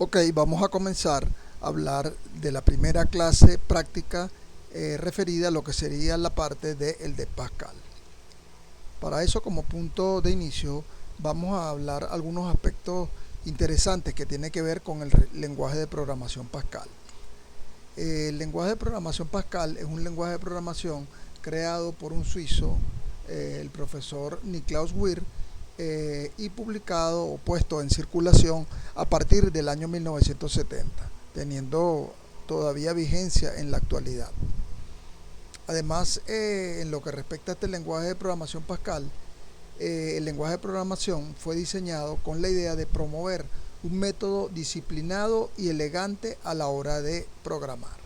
Ok, vamos a comenzar a hablar de la primera clase práctica referida a lo que sería la parte de Pascal. Para eso, como punto de inicio, vamos a hablar algunos aspectos interesantes que tienen que ver con el lenguaje de programación Pascal. El lenguaje de programación Pascal es un lenguaje de programación creado por un suizo, el profesor Niklaus Wirth, y publicado o puesto en circulación a partir del año 1970, teniendo todavía vigencia en la actualidad. Además, en lo que respecta a este lenguaje de programación Pascal, el lenguaje de programación fue diseñado con la idea de promover un método disciplinado y elegante a la hora de programar.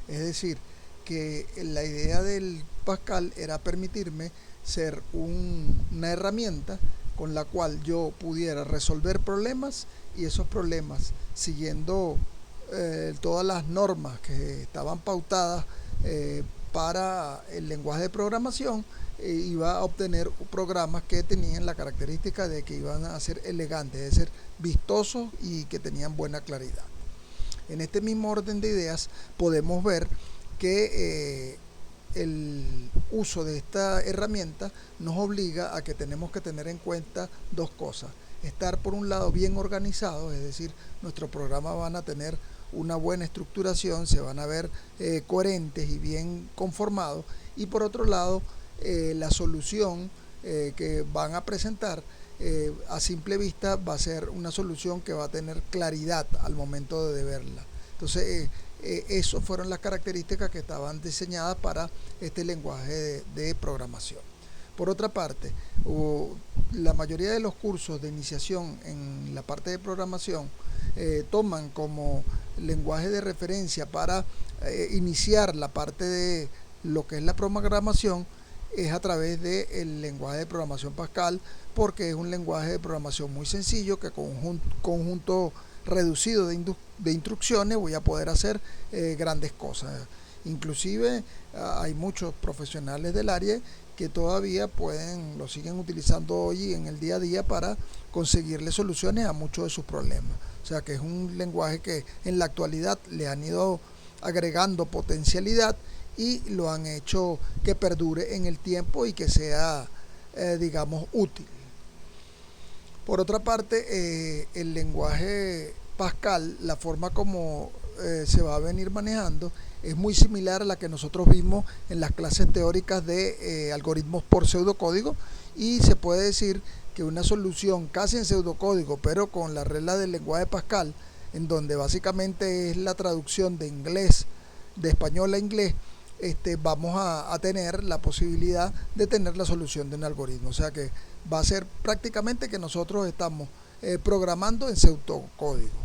Es decir, que la idea del Pascal era permitirme ser una herramienta con la cual yo pudiera resolver problemas, y esos problemas, siguiendo todas las normas que estaban pautadas para el lenguaje de programación, iba a obtener programas que tenían la característica de que iban a ser elegantes, de ser vistosos y que tenían buena claridad. En este mismo orden de ideas podemos ver que el uso de esta herramienta nos obliga a que tenemos que tener en cuenta dos cosas: estar por un lado bien organizados, es decir, nuestros programas van a tener una buena estructuración, se van a ver coherentes y bien conformados, y por otro lado la solución que van a presentar a simple vista va a ser una solución que va a tener claridad al momento de verla. Entonces esas fueron las características que estaban diseñadas para este lenguaje de programación. Por otra parte, la mayoría de los cursos de iniciación en la parte de programación toman como lenguaje de referencia para iniciar la parte de lo que es la programación, es a través del lenguaje de programación Pascal, porque es un lenguaje de programación muy sencillo que con un conjunto reducido de instrucciones voy a poder hacer grandes cosas. Inclusive hay muchos profesionales del área que todavía lo siguen utilizando hoy en el día a día para conseguirle soluciones a muchos de sus problemas. O sea que es un lenguaje que en la actualidad le han ido agregando potencialidad y lo han hecho que perdure en el tiempo y que sea, digamos, útil. Por otra parte, el lenguaje Pascal, la forma como se va a venir manejando, es muy similar a la que nosotros vimos en las clases teóricas de algoritmos por pseudocódigo, y se puede decir que una solución casi en pseudocódigo, pero con la regla del lenguaje Pascal, en donde básicamente es la traducción de inglés, de español a inglés, vamos a tener la posibilidad de tener la solución de un algoritmo. O sea que va a ser prácticamente que nosotros estamos programando en pseudocódigo.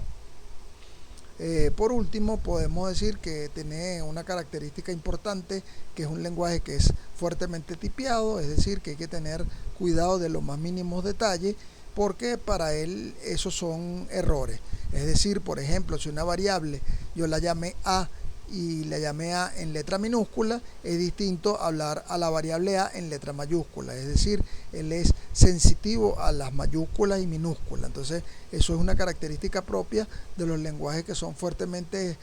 Por último, podemos decir que tiene una característica importante, que es un lenguaje que es fuertemente tipiado, es decir, que hay que tener cuidado de los más mínimos detalles, porque para él esos son errores. Es decir, por ejemplo, si una variable yo la llamé A y la llamé A en letra minúscula, es distinto hablar a la variable A en letra mayúscula. Es decir, él es sensitivo a las mayúsculas y minúsculas. Entonces, eso es una característica propia de los lenguajes que son fuertemente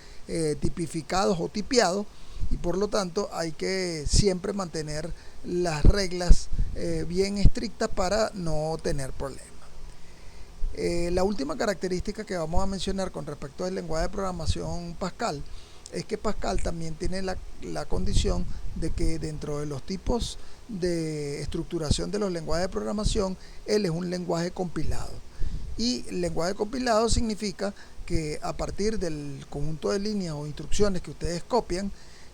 tipificados o tipiados, y por lo tanto hay que siempre mantener las reglas bien estrictas para no tener problemas. La última característica que vamos a mencionar con respecto al lenguaje de programación Pascal es que Pascal también tiene la condición de que dentro de los tipos de estructuración de los lenguajes de programación, él es un lenguaje compilado. Y el lenguaje compilado significa que a partir del conjunto de líneas o instrucciones que ustedes copian,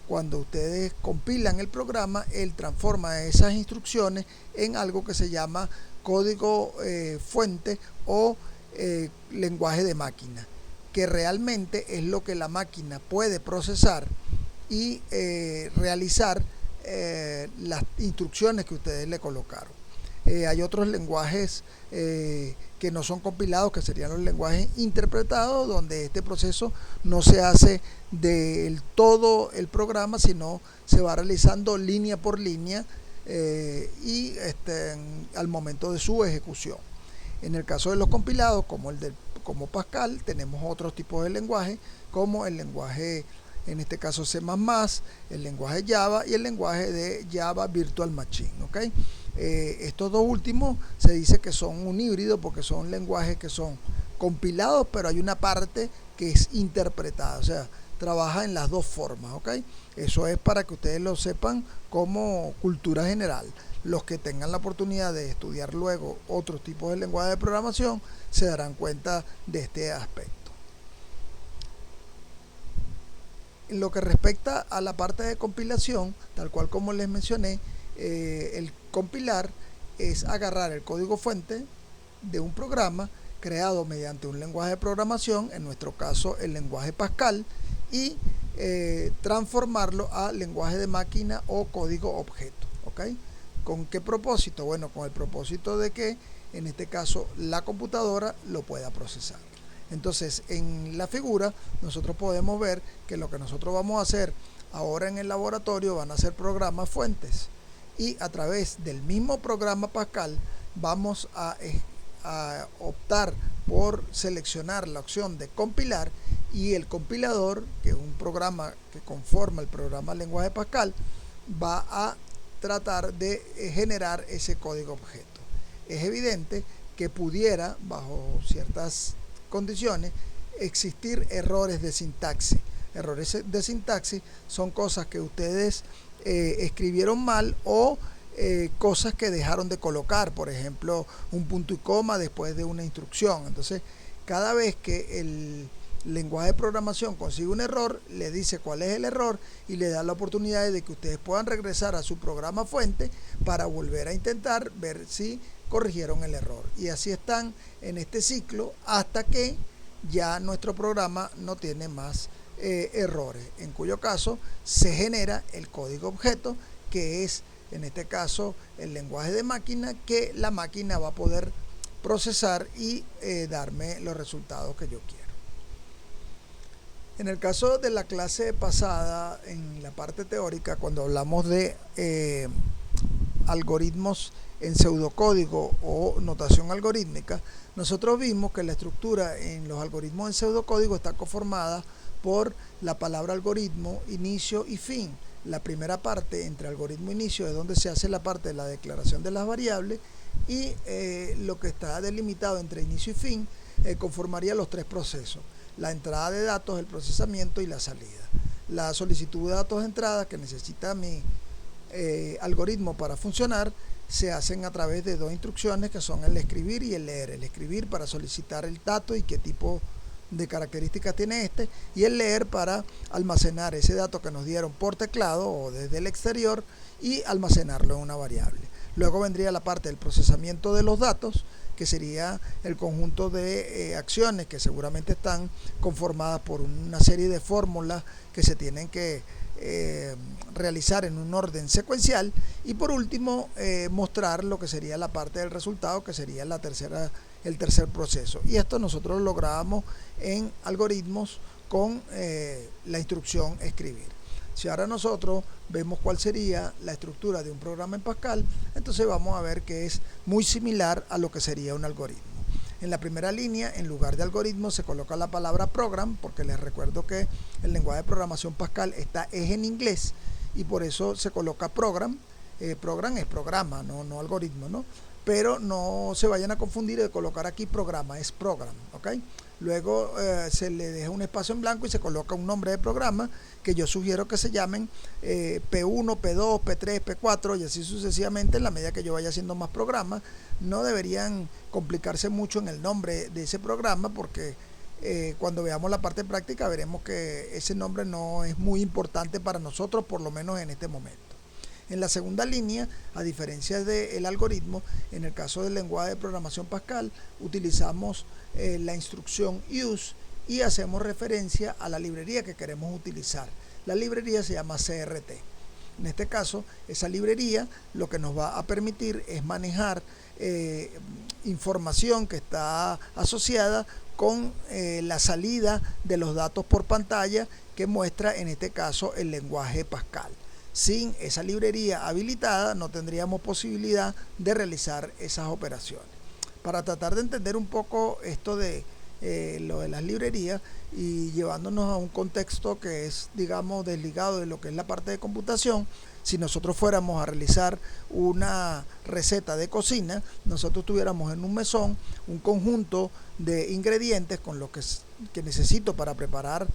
cuando ustedes compilan el programa, él transforma esas instrucciones en algo que se llama código fuente o lenguaje de máquina, que realmente es lo que la máquina puede procesar y realizar las instrucciones que ustedes le colocaron. Hay otros lenguajes que no son compilados, que serían los lenguajes interpretados, donde este proceso no se hace del todo el programa, sino se va realizando línea por línea al momento de su ejecución. En el caso de los compilados, como el del como Pascal, tenemos otros tipos de lenguaje, como el lenguaje, en este caso C++, el lenguaje Java y el lenguaje de Java Virtual Machine, ¿ok? Estos dos últimos se dice que son un híbrido porque son lenguajes que son compilados, pero hay una parte que es interpretada, o sea, trabaja en las dos formas, ¿ok? Eso es para que ustedes lo sepan como cultura general. Los que tengan la oportunidad de estudiar luego otros tipos de lenguaje de programación se darán cuenta de este aspecto. En lo que respecta a la parte de compilación, tal cual como les mencioné, el compilar es agarrar el código fuente de un programa creado mediante un lenguaje de programación, en nuestro caso el lenguaje Pascal, y transformarlo a lenguaje de máquina o código objeto, ¿ok? ¿Con qué propósito? Bueno, con el propósito de que en este caso la computadora lo pueda procesar. Entonces, en la figura nosotros podemos ver que lo que nosotros vamos a hacer ahora en el laboratorio van a ser programas fuentes, y a través del mismo programa Pascal vamos a optar por seleccionar la opción de compilar, y el compilador, que es un programa que conforma el programa lenguaje Pascal, va a tratar de generar ese código objeto. Es evidente que pudiera, bajo ciertas condiciones, existir errores de sintaxis. Errores de sintaxis son cosas que ustedes escribieron mal o cosas que dejaron de colocar, por ejemplo, un punto y coma después de una instrucción. Entonces, cada vez que el lenguaje de programación consigue un error, le dice cuál es el error y le da la oportunidad de que ustedes puedan regresar a su programa fuente para volver a intentar ver si corrigieron el error. Y así están en este ciclo hasta que ya nuestro programa no tiene más errores, en cuyo caso se genera el código objeto, que es en este caso el lenguaje de máquina, que la máquina va a poder procesar y darme los resultados que yo quiero. En el caso de la clase pasada, en la parte teórica, cuando hablamos de algoritmos en pseudocódigo o notación algorítmica, nosotros vimos que la estructura en los algoritmos en pseudocódigo está conformada por la palabra algoritmo, inicio y fin. La primera parte, entre algoritmo e inicio, es donde se hace la parte de la declaración de las variables, y lo que está delimitado entre inicio y fin conformaría los tres procesos: la entrada de datos, el procesamiento y la salida. La solicitud de datos de entrada que necesita mi algoritmo para funcionar se hacen a través de dos instrucciones, que son el escribir y el leer. El escribir para solicitar el dato y qué tipo de características tiene este, y el leer para almacenar ese dato que nos dieron por teclado o desde el exterior y almacenarlo en una variable. Luego vendría la parte del procesamiento de los datos, que sería el conjunto de acciones que seguramente están conformadas por una serie de fórmulas que se tienen que realizar en un orden secuencial, y por último mostrar lo que sería la parte del resultado, que sería el tercer proceso. Y esto nosotros lo lográbamos en algoritmos con la instrucción escribir. Si ahora nosotros vemos cuál sería la estructura de un programa en Pascal, entonces vamos a ver que es muy similar a lo que sería un algoritmo. En la primera línea, en lugar de algoritmo, se coloca la palabra program, porque les recuerdo que el lenguaje de programación Pascal es en inglés, y por eso se coloca program. Program es programa, no algoritmo, ¿no? Pero no se vayan a confundir de colocar aquí programa, es program, ¿ok? Luego se le deja un espacio en blanco y se coloca un nombre de programa, que yo sugiero que se llamen P1, P2, P3, P4 y así sucesivamente. En la medida que yo vaya haciendo más programas, no deberían complicarse mucho en el nombre de ese programa, porque cuando veamos la parte práctica veremos que ese nombre no es muy importante para nosotros, por lo menos en este momento. En la segunda línea, a diferencia del algoritmo, en el caso del lenguaje de programación Pascal, utilizamos la instrucción use y hacemos referencia a la librería que queremos utilizar. La librería se llama CRT. En este caso, esa librería lo que nos va a permitir es manejar información que está asociada con la salida de los datos por pantalla, que muestra en este caso el lenguaje Pascal. Sin esa librería habilitada no tendríamos posibilidad de realizar esas operaciones. Para tratar de entender un poco esto de lo de las librerías y llevándonos a un contexto que es, digamos, desligado de lo que es la parte de computación. Si nosotros fuéramos a realizar una receta de cocina, nosotros tuviéramos en un mesón un conjunto de ingredientes con los que necesito para preparar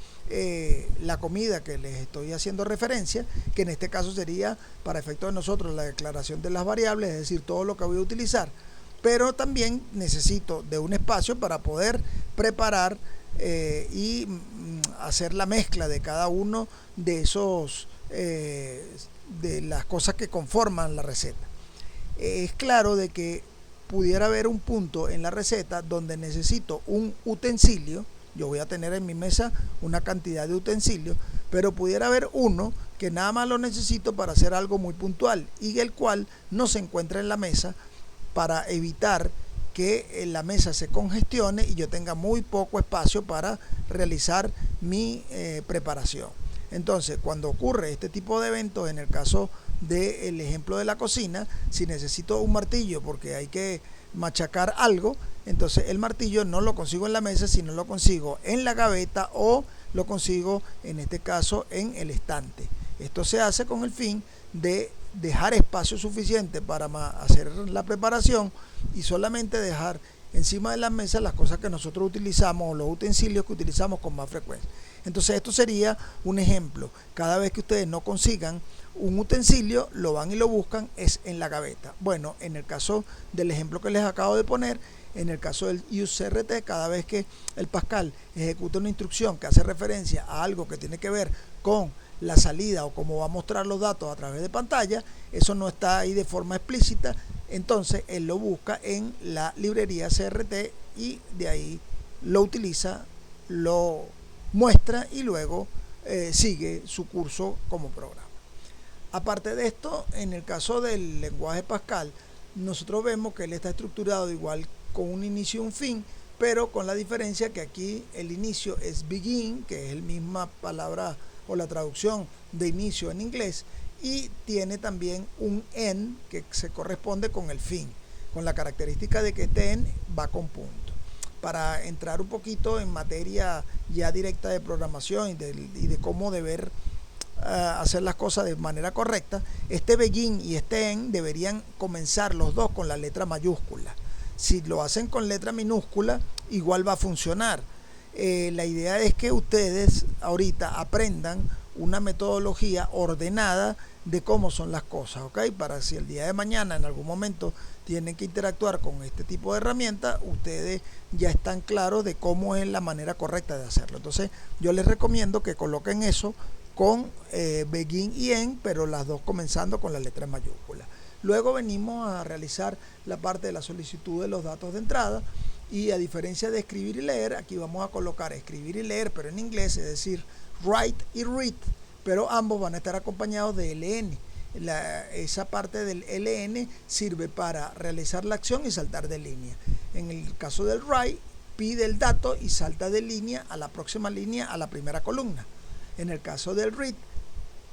la comida que les estoy haciendo referencia, que en este caso sería, para efecto de nosotros, la declaración de las variables, es decir, todo lo que voy a utilizar. Pero también necesito de un espacio para poder preparar y hacer la mezcla de cada uno de esos de las cosas que conforman la receta. Es claro de que pudiera haber un punto en la receta donde necesito un utensilio. Yo voy a tener en mi mesa una cantidad de utensilios, pero pudiera haber uno que nada más lo necesito para hacer algo muy puntual y el cual no se encuentra en la mesa, para evitar que la mesa se congestione y yo tenga muy poco espacio para realizar mi preparación. Entonces, cuando ocurre este tipo de eventos, en el caso del ejemplo de la cocina, si necesito un martillo porque hay que machacar algo, entonces el martillo no lo consigo en la mesa, sino lo consigo en la gaveta o lo consigo, en este caso, en el estante. Esto se hace con el fin de dejar espacio suficiente para hacer la preparación y solamente dejar encima de la mesa las cosas que nosotros utilizamos o los utensilios que utilizamos con más frecuencia. Entonces esto sería un ejemplo. Cada vez que ustedes no consigan un utensilio, lo van y lo buscan, es en la gaveta. Bueno, en el caso del ejemplo que les acabo de poner, en el caso del UseCRT, cada vez que el Pascal ejecuta una instrucción que hace referencia a algo que tiene que ver con la salida o cómo va a mostrar los datos a través de pantalla, eso no está ahí de forma explícita, entonces él lo busca en la librería CRT y de ahí lo utiliza, lo muestra y luego sigue su curso como programa. Aparte de esto, en el caso del lenguaje Pascal, nosotros vemos que él está estructurado igual con un inicio y un fin, pero con la diferencia que aquí el inicio es begin, que es la misma palabra o la traducción de inicio en inglés, y tiene también un end que se corresponde con el fin, con la característica de que este end va con punto. Para entrar un poquito en materia ya directa de programación y de cómo deber hacer las cosas de manera correcta, este begin y este end deberían comenzar los dos con la letra mayúscula. Si lo hacen con letra minúscula, igual va a funcionar. La idea es que ustedes ahorita aprendan una metodología ordenada de cómo son las cosas, ¿ok? Para si el día de mañana en algún momento tienen que interactuar con este tipo de herramientas, ustedes ya están claros de cómo es la manera correcta de hacerlo. Entonces yo les recomiendo que coloquen eso con begin y end, pero las dos comenzando con la letra mayúscula. Luego venimos a realizar la parte de la solicitud de los datos de entrada. Y a diferencia de escribir y leer, aquí vamos a colocar escribir y leer, pero en inglés, es decir, write y read, pero ambos van a estar acompañados de LN. Esa parte del LN sirve para realizar la acción y saltar de línea. En el caso del write, pide el dato y salta de línea a la próxima línea, a la primera columna. En el caso del read,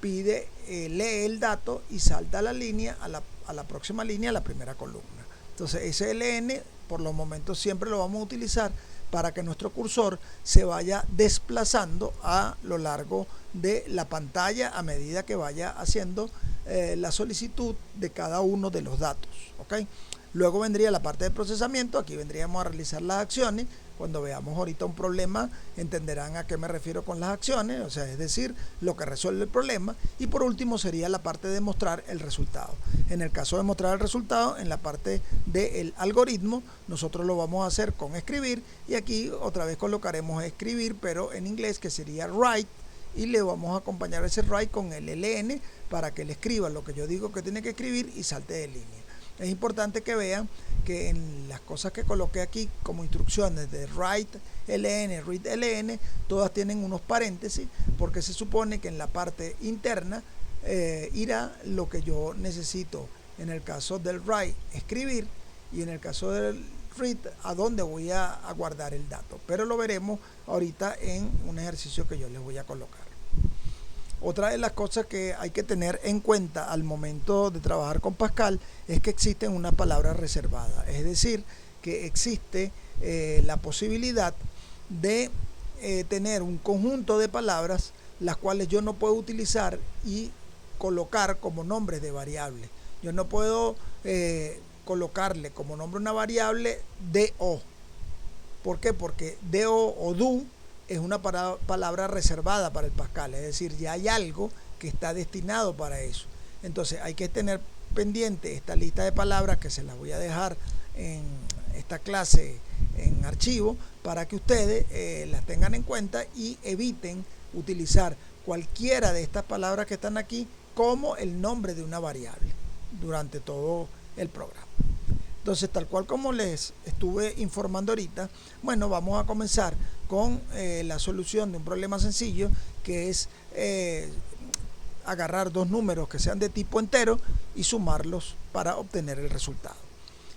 lee el dato y salta la línea a la próxima línea, a la primera columna. Entonces ese LN por los momentos siempre lo vamos a utilizar para que nuestro cursor se vaya desplazando a lo largo de la pantalla a medida que vaya haciendo la solicitud de cada uno de los datos, ¿ok? Luego vendría la parte de procesamiento. Aquí vendríamos a realizar las acciones. Cuando veamos ahorita un problema, entenderán a qué me refiero con las acciones, o sea, es decir, lo que resuelve el problema. Y por último sería la parte de mostrar el resultado. En el caso de mostrar el resultado, en la parte del algoritmo, nosotros lo vamos a hacer con escribir, y aquí otra vez colocaremos escribir, pero en inglés, que sería write, y le vamos a acompañar ese write con el LN para que él escriba lo que yo digo que tiene que escribir y salte de línea. Es importante que vean que en las cosas que coloqué aquí como instrucciones de write LN, read LN, todas tienen unos paréntesis, porque se supone que en la parte interna irá lo que yo necesito. En el caso del write, escribir, y en el caso del read, a dónde voy a guardar el dato. Pero lo veremos ahorita en un ejercicio que yo les voy a colocar. Otra de las cosas que hay que tener en cuenta al momento de trabajar con Pascal es que existen unas palabras reservadas, es decir, que existe la posibilidad de tener un conjunto de palabras las cuales yo no puedo utilizar y colocar como nombres de variables. Yo no puedo colocarle como nombre una variable do. ¿Por qué? Porque do o do es una palabra reservada para el Pascal, es decir, ya hay algo que está destinado para eso. Entonces hay que tener pendiente esta lista de palabras que se las voy a dejar en esta clase en archivo para que ustedes las tengan en cuenta y eviten utilizar cualquiera de estas palabras que están aquí como el nombre de una variable durante todo el programa. Entonces, tal cual como les estuve informando ahorita, bueno, vamos a comenzar con la solución de un problema sencillo que es agarrar dos números que sean de tipo entero y sumarlos para obtener el resultado.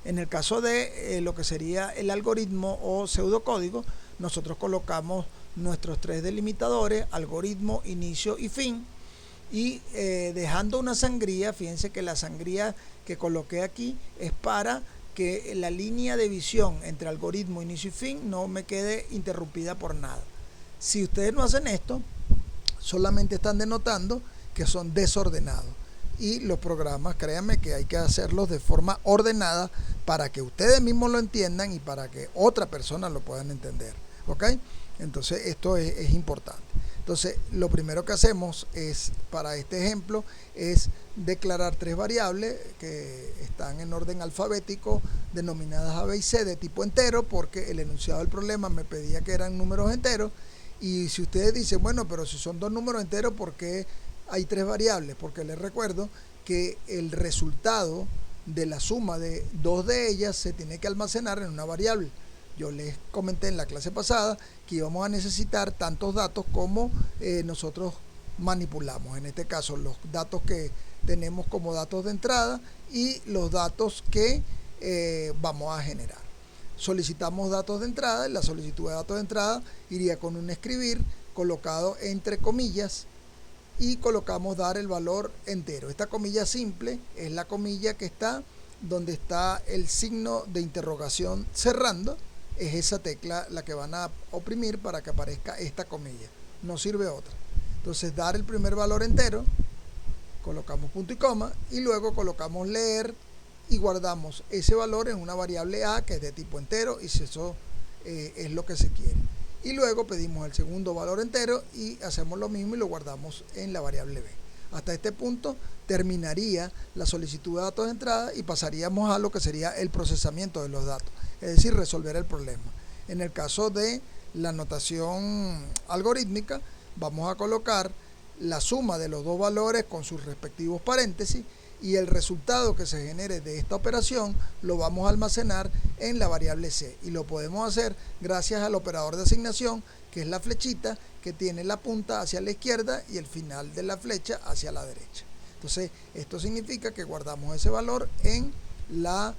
En el caso de lo que sería el algoritmo o pseudocódigo, nosotros colocamos nuestros tres delimitadores, algoritmo, inicio y fin, y dejando una sangría. Fíjense que la sangría que coloqué aquí es para que la línea de visión entre algoritmo, inicio y fin no me quede interrumpida por nada. Si ustedes no hacen esto, solamente están denotando que son desordenados. Y los programas, créanme que hay que hacerlos de forma ordenada para que ustedes mismos lo entiendan y para que otra persona lo puedan entender. ¿Ok? Entonces esto es importante. Entonces lo primero que hacemos es, para este ejemplo, es declarar tres variables que están en orden alfabético, denominadas A, B y C, de tipo entero, porque el enunciado del problema me pedía que eran números enteros. Y si ustedes dicen, bueno, pero si son dos números enteros, ¿por qué hay tres variables? Porque les recuerdo que el resultado de la suma de dos de ellas se tiene que almacenar en una variable. Yo les comenté en la clase pasada que íbamos a necesitar tantos datos como nosotros manipulamos. En este caso, los datos que tenemos como datos de entrada y los datos que vamos a generar. Solicitamos datos de entrada. La solicitud de datos de entrada iría con un escribir colocado entre comillas y colocamos dar el valor entero. Esta comilla simple es la comilla que está donde está el signo de interrogación cerrando. Es esa tecla la que van a oprimir para que aparezca esta comilla, no sirve otra. Entonces, dar el primer valor entero, colocamos punto y coma y luego colocamos leer y guardamos ese valor en una variable A que es de tipo entero, y si eso es lo que se quiere. Y luego pedimos el segundo valor entero y hacemos lo mismo y lo guardamos en la variable B. Hasta este punto terminaría la solicitud de datos de entrada y pasaríamos a lo que sería el procesamiento de los datos, es decir, resolver el problema. En el caso de la notación algorítmica, vamos a colocar la suma de los dos valores con sus respectivos paréntesis y el resultado que se genere de esta operación lo vamos a almacenar en la variable C, y lo podemos hacer gracias al operador de asignación, que es la flechita que tiene la punta hacia la izquierda y el final de la flecha hacia la derecha. Entonces esto significa que guardamos ese valor en la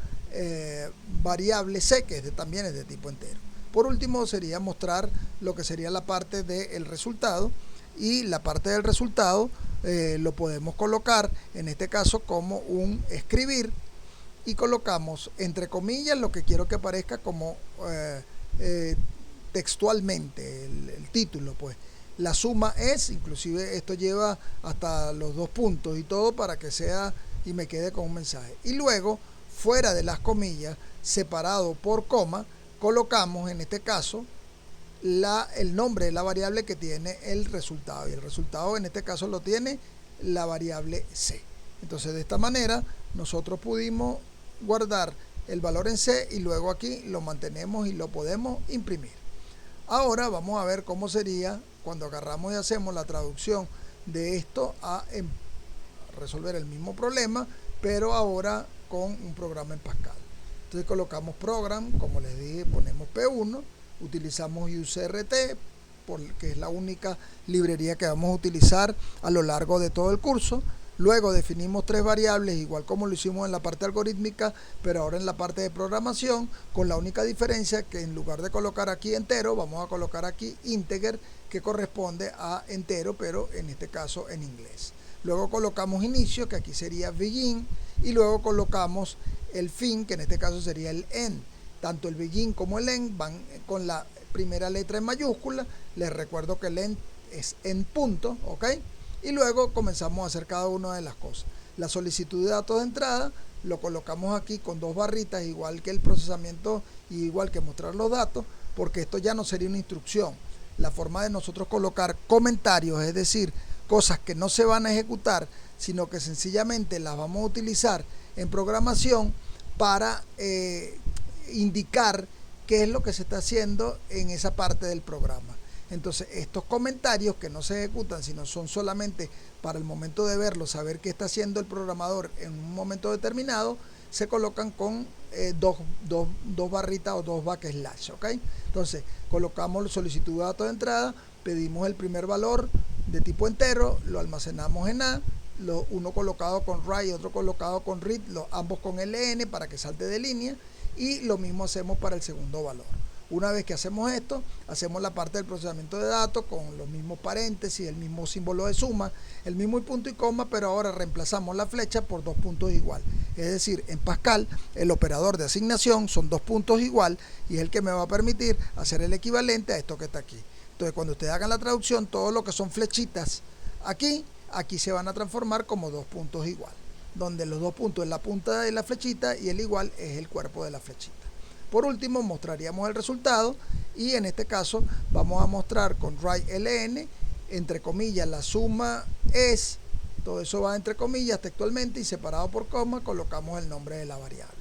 variable C, que también es de tipo entero. Por último sería mostrar lo que sería la parte del resultado, y la parte del resultado lo podemos colocar en este caso como un escribir, y colocamos entre comillas lo que quiero que aparezca como textualmente el título. Pues la suma es, inclusive esto lleva hasta los dos puntos y todo para que sea y me quede con un mensaje. Y luego, fuera de las comillas, separado por coma, colocamos en este caso el nombre de la variable que tiene el resultado, y el resultado en este caso lo tiene la variable C. Entonces de esta manera nosotros pudimos guardar el valor en C y luego aquí lo mantenemos y lo podemos imprimir. Ahora vamos a ver cómo sería cuando agarramos y hacemos la traducción de esto a resolver el mismo problema, pero ahora con un programa en Pascal. Entonces colocamos program, como les dije, ponemos P1, utilizamos UCRT porque es la única librería que vamos a utilizar a lo largo de todo el curso. Luego definimos tres variables, igual como lo hicimos en la parte algorítmica, pero ahora en la parte de programación, con la única diferencia que en lugar de colocar aquí entero, vamos a colocar aquí integer, que corresponde a entero, pero en este caso en inglés. Luego colocamos inicio, que aquí sería begin, y luego colocamos el fin, que en este caso sería el end. tanto el begin como el end van con la primera letra en mayúscula. Les recuerdo que el end es en punto, ¿ok? Y luego comenzamos a hacer cada una de las cosas. La solicitud de datos de entrada lo colocamos aquí con dos barritas, igual que el procesamiento y igual que mostrar los datos, porque esto ya no sería una instrucción. La forma de nosotros colocar comentarios, es decir, cosas que no se van a ejecutar, sino que sencillamente las vamos a utilizar en programación para indicar qué es lo que se está haciendo en esa parte del programa. Entonces, estos comentarios que no se ejecutan, sino son solamente para el momento de verlo, saber qué está haciendo el programador en un momento determinado, se colocan con dos barritas o dos backslash, ¿ok? Entonces, colocamos solicitud de datos de entrada, pedimos el primer valor de tipo entero, lo almacenamos en A, uno colocado con write y otro colocado con read, ambos con ln para que salte de línea, y lo mismo hacemos para el segundo valor. Una vez que hacemos esto, hacemos la parte del procesamiento de datos con los mismos paréntesis, el mismo símbolo de suma, el mismo punto y coma, pero ahora reemplazamos la flecha por dos puntos igual. Es decir, en Pascal el operador de asignación son dos puntos igual y es el que me va a permitir hacer el equivalente a esto que está aquí. Entonces, cuando ustedes hagan la traducción, todo lo que son flechitas aquí se van a transformar como dos puntos igual, donde los dos puntos es la punta de la flechita y el igual es el cuerpo de la flechita. Por último, mostraríamos el resultado y en este caso vamos a mostrar con write ln, entre comillas, la suma es, todo eso va entre comillas textualmente y separado por coma colocamos el nombre de la variable.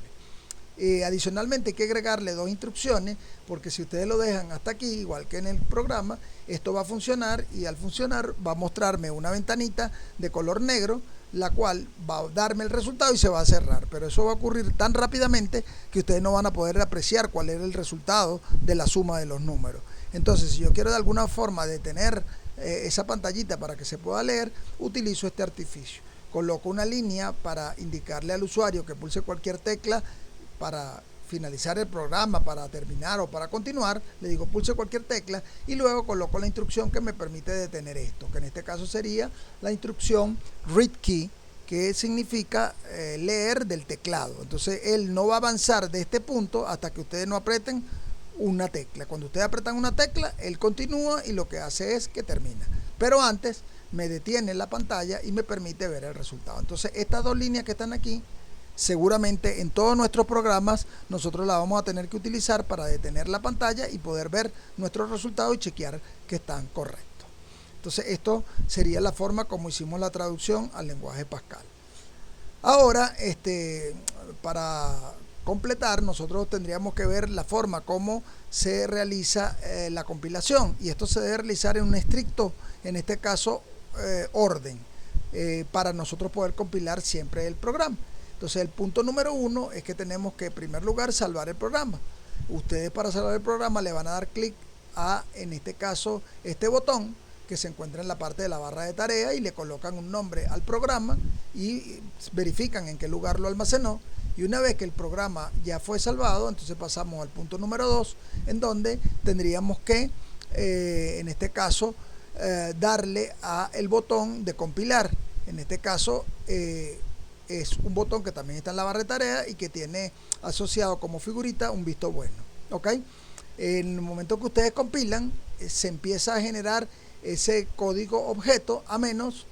Adicionalmente hay que agregarle dos instrucciones, porque si ustedes lo dejan hasta aquí, igual que en el programa, esto va a funcionar y al funcionar va a mostrarme una ventanita de color negro, la cual va a darme el resultado y se va a cerrar, pero eso va a ocurrir tan rápidamente que ustedes no van a poder apreciar cuál era el resultado de la suma de los números. Entonces, si yo quiero de alguna forma detener esa pantallita para que se pueda leer, utilizo este artificio. Coloco una línea para indicarle al usuario que pulse cualquier tecla para finalizar el programa, para terminar o para continuar, le digo pulse cualquier tecla y luego coloco la instrucción que me permite detener esto, que en este caso sería la instrucción read key, que significa leer del teclado. Entonces él no va a avanzar de este punto hasta que ustedes no aprieten una tecla. Cuando ustedes apretan una tecla, él continúa y lo que hace es que termina, pero antes me detiene la pantalla y me permite ver el resultado. Entonces estas dos líneas que están aquí, seguramente en todos nuestros programas nosotros la vamos a tener que utilizar para detener la pantalla y poder ver nuestros resultados y chequear que están correctos. Entonces esto sería la forma como hicimos la traducción al lenguaje Pascal. Ahora, para completar, nosotros tendríamos que ver la forma como se realiza la compilación, y esto se debe realizar en un estricto, en este caso, orden, para nosotros poder compilar siempre el programa. Entonces el punto número uno es que tenemos que en primer lugar salvar el programa. Ustedes para salvar el programa le van a dar clic a, en este caso, este botón que se encuentra en la parte de la barra de tarea y le colocan un nombre al programa y verifican en qué lugar lo almacenó. Y una vez que el programa ya fue salvado, entonces pasamos al punto número 2, en donde tendríamos que, en este caso, darle a el botón de compilar. En este caso, es un botón que también está en la barra de tarea y que tiene asociado como figurita un visto bueno, ¿ok? En el momento que ustedes compilan, se empieza a generar ese código objeto, a menos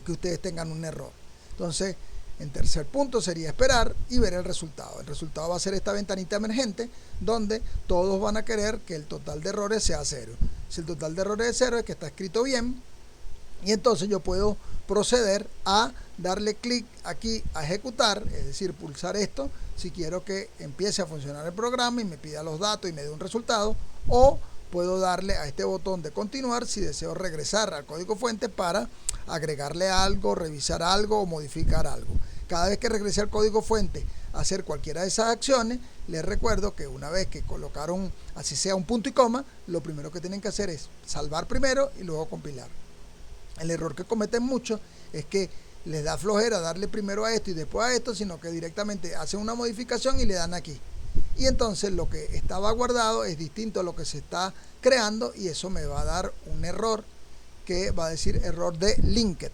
que ustedes tengan un error. Entonces, en tercer punto sería esperar y ver el resultado. El resultado va a ser esta ventanita emergente, donde todos van a querer que el total de errores sea 0. Si el total de errores es 0, es que está escrito bien, y entonces yo puedo proceder a darle clic aquí a ejecutar, es decir, pulsar esto si quiero que empiece a funcionar el programa y me pida los datos y me dé un resultado, o puedo darle a este botón de continuar si deseo regresar al código fuente para agregarle algo, revisar algo o modificar algo. Cada vez que regrese al código fuente a hacer cualquiera de esas acciones, les recuerdo que una vez que colocaron así sea un punto y coma, lo primero que tienen que hacer es salvar primero y luego compilar. El error que cometen muchos es que les da flojera darle primero a esto y después a esto, sino que directamente hacen una modificación y le dan aquí. Y entonces lo que estaba guardado es distinto a lo que se está creando y eso me va a dar un error que va a decir error de linked,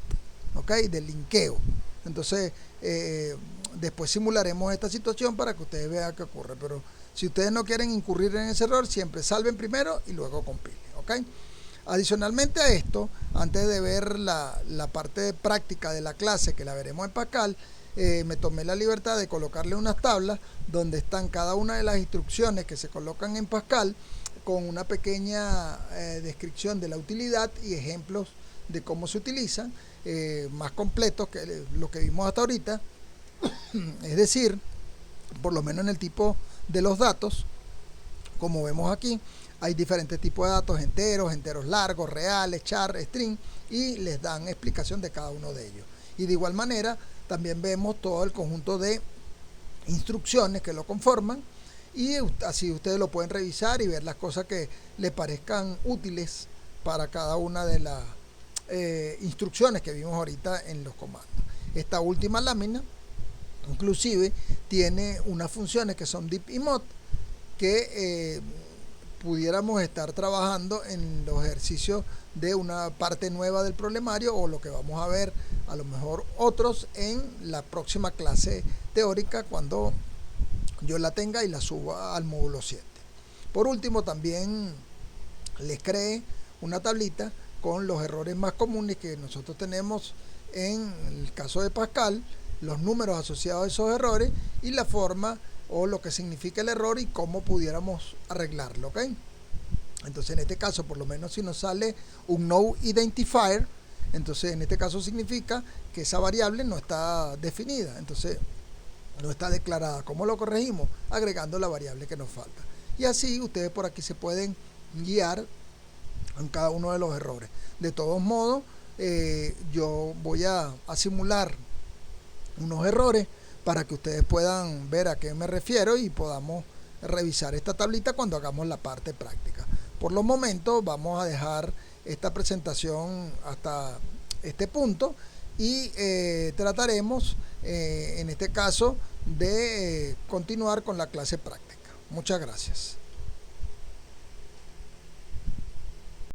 ¿ok? De linkeo. Entonces, después simularemos esta situación para que ustedes vean qué ocurre, pero Si ustedes no quieren incurrir en ese error, siempre salven primero y luego compilen, ¿ok? Adicionalmente a esto, antes de ver la parte práctica de la clase, que la veremos en Pascal, me tomé la libertad de colocarle unas tablas donde están cada una de las instrucciones que se colocan en Pascal, con una pequeña descripción de la utilidad y ejemplos de cómo se utilizan, más completos que lo que vimos hasta ahorita. Es decir, por lo menos en el tipo de los datos, como vemos aquí, hay diferentes tipos de datos: enteros largos, reales, char, string, y les dan explicación de cada uno de ellos. Y de igual manera también vemos todo el conjunto de instrucciones que lo conforman, y así ustedes lo pueden revisar y ver las cosas que les parezcan útiles para cada una de las instrucciones que vimos ahorita en los comandos. Esta última lámina inclusive tiene unas funciones que son deep y mod, que pudiéramos estar trabajando en los ejercicios de una parte nueva del problemario, o lo que vamos a ver a lo mejor otros en la próxima clase teórica, cuando yo la tenga y la suba al módulo 7. Por último, también les creé una tablita con los errores más comunes que nosotros tenemos en el caso de Pascal, los números asociados a esos errores y la forma o lo que significa el error y cómo pudiéramos arreglarlo, ¿ok? Entonces, en este caso, por lo menos si nos sale un no identifier, entonces en este caso significa que esa variable no está definida, entonces no está declarada. ¿Cómo lo corregimos? Agregando la variable que nos falta. Y así ustedes por aquí se pueden guiar en cada uno de los errores. De todos modos, yo voy a simular unos errores para que ustedes puedan ver a qué me refiero y podamos revisar esta tablita cuando hagamos la parte práctica. Por los momentos vamos a dejar esta presentación hasta este punto y trataremos en este caso de continuar con la clase práctica. Muchas gracias.